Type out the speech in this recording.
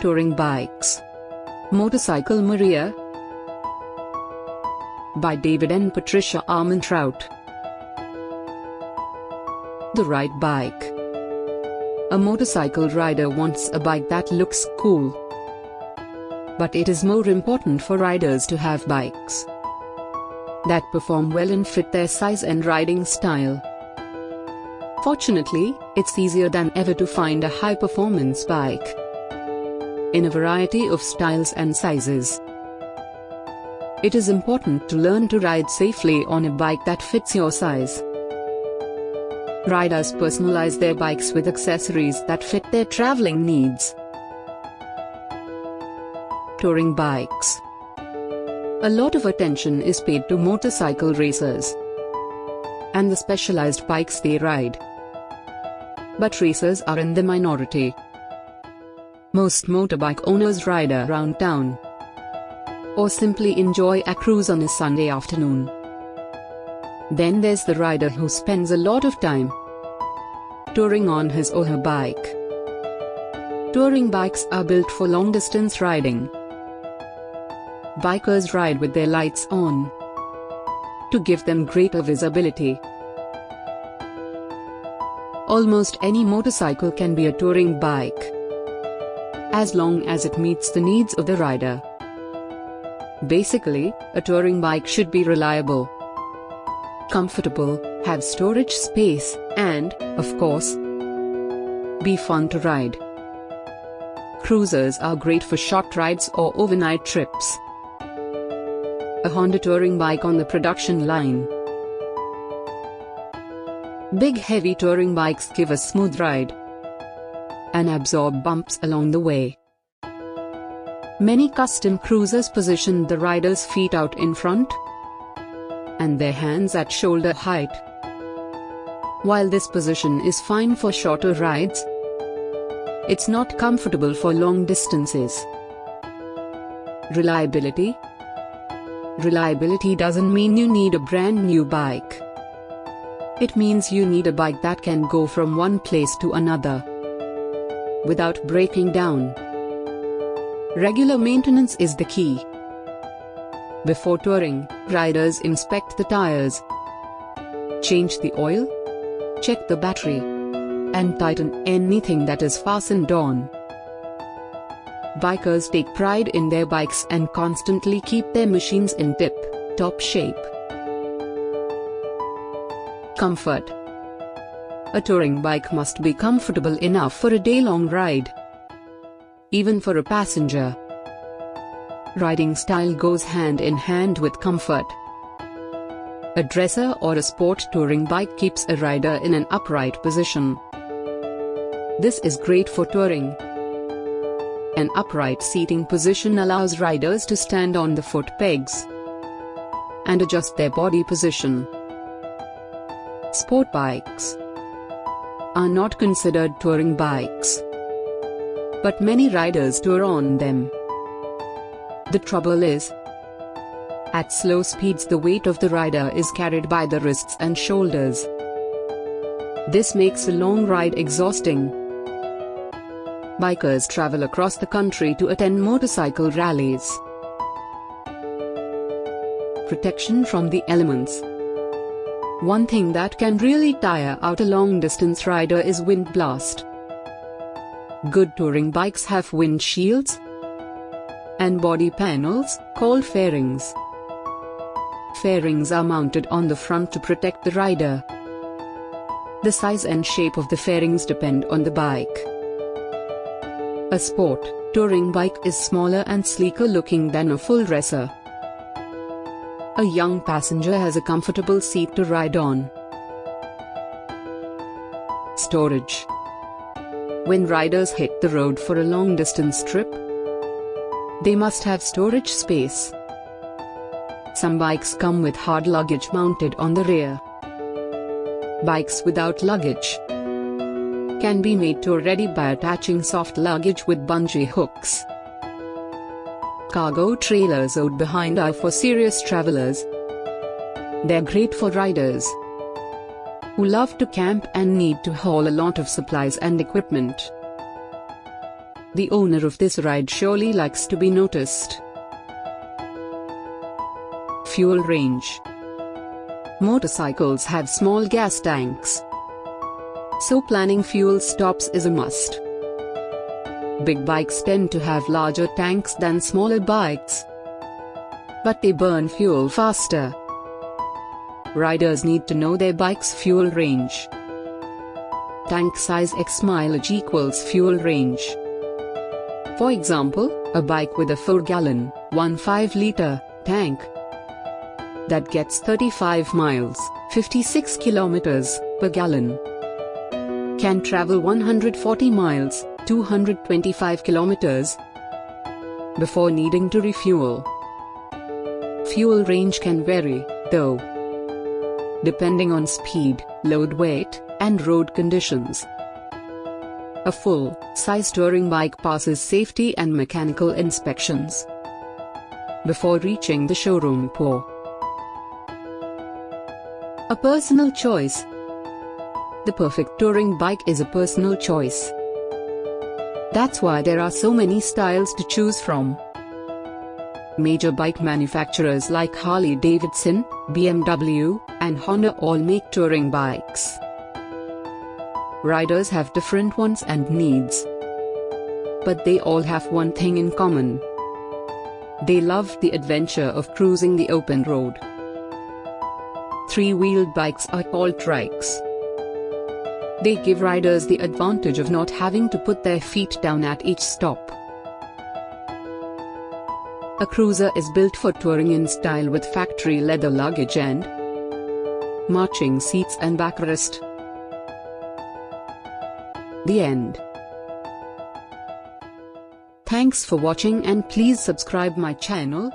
Touring Bikes. Motorcycle Maria by David and Patricia Armentrout. The right bike. A motorcycle rider wants a bike that looks cool. But it is more important for riders to have bikes that perform well and fit their size and riding style. Fortunately, it's easier than ever to find a high-performance bike in a variety of styles and sizes. It is important to learn to ride safely on a bike that fits your size. Riders personalize their bikes with accessories that fit their traveling needs. Touring bikes. A lot of attention is paid to motorcycle racers and the specialized bikes they ride. But racers are in the minority. Most motorbike owners ride around town or simply enjoy a cruise on a Sunday afternoon. Then there's the rider who spends a lot of time touring on his or her bike. Touring bikes are built for long-distance riding. Bikers ride with their lights on to give them greater visibility. Almost any motorcycle can be a touring bike, as long as it meets the needs of the rider. Basically, a touring bike should be reliable, comfortable, have storage space, and, of course, be fun to ride. Cruisers are great for short rides or overnight trips. A Honda touring bike on the production line. Big heavy touring bikes give a smooth ride and absorb bumps along the way. Many custom cruisers position the rider's feet out in front and their hands at shoulder height. While this position is fine for shorter rides, it's not comfortable for long distances. Reliability. Reliability doesn't mean you need a brand new bike. It means you need a bike that can go from one place to another without breaking down. Regular maintenance is the key. Before touring, riders inspect the tires, change the oil, check the battery, and tighten anything that is fastened on. Bikers take pride in their bikes and constantly keep their machines in tip-top shape. Comfort. A touring bike must be comfortable enough for a day-long ride, even for a passenger. Riding style goes hand in hand with comfort. A dresser or a sport touring bike keeps a rider in an upright position. This is great for touring. An upright seating position allows riders to stand on the foot pegs and adjust their body position. Sport bikes are not considered touring bikes, but many riders tour on them. The trouble is, at slow speeds the weight of the rider is carried by the wrists and shoulders. This makes a long ride exhausting. Bikers travel across the country to attend motorcycle rallies. Protection from the elements. One thing that can really tire out a long-distance rider is wind blast. Good touring bikes have wind shields and body panels, called fairings. Fairings are mounted on the front to protect the rider. The size and shape of the fairings depend on the bike. A sport touring bike is smaller and sleeker looking than a full racer. A young passenger has a comfortable seat to ride on. Storage. When riders hit the road for a long-distance trip, they must have storage space. Some bikes come with hard luggage mounted on the rear. Bikes without luggage can be made tour-ready by attaching soft luggage with bungee hooks. Cargo trailers out behind are for serious travelers. They're great for riders who love to camp and need to haul a lot of supplies and equipment. The owner of this ride surely likes to be noticed. Fuel range. Motorcycles have small gas tanks, so planning fuel stops is a must. Big bikes tend to have larger tanks than smaller bikes, but they burn fuel faster. Riders need to know their bike's fuel range. Tank size x mileage equals fuel range. For example, a bike with a 4-gallon, 1.5-liter tank that gets 35 miles, 56 kilometers per gallon, can travel 140 miles, 225 kilometers, before needing to refuel. Fuel range can vary, though, depending on speed, load weight, and road conditions. A full-size touring bike passes safety and mechanical inspections before reaching the showroom floor. A personal choice. The perfect touring bike is a personal choice. That's why there are so many styles to choose from. Major bike manufacturers like Harley-Davidson, BMW, and Honda all make touring bikes. Riders have different wants and needs, but they all have one thing in common. They love the adventure of cruising the open road. 3-wheeled bikes are called trikes. They give riders the advantage of not having to put their feet down at each stop. A cruiser is built for touring in style with factory leather luggage and marching seats and backrest. The end. Thanks for watching and please subscribe my channel.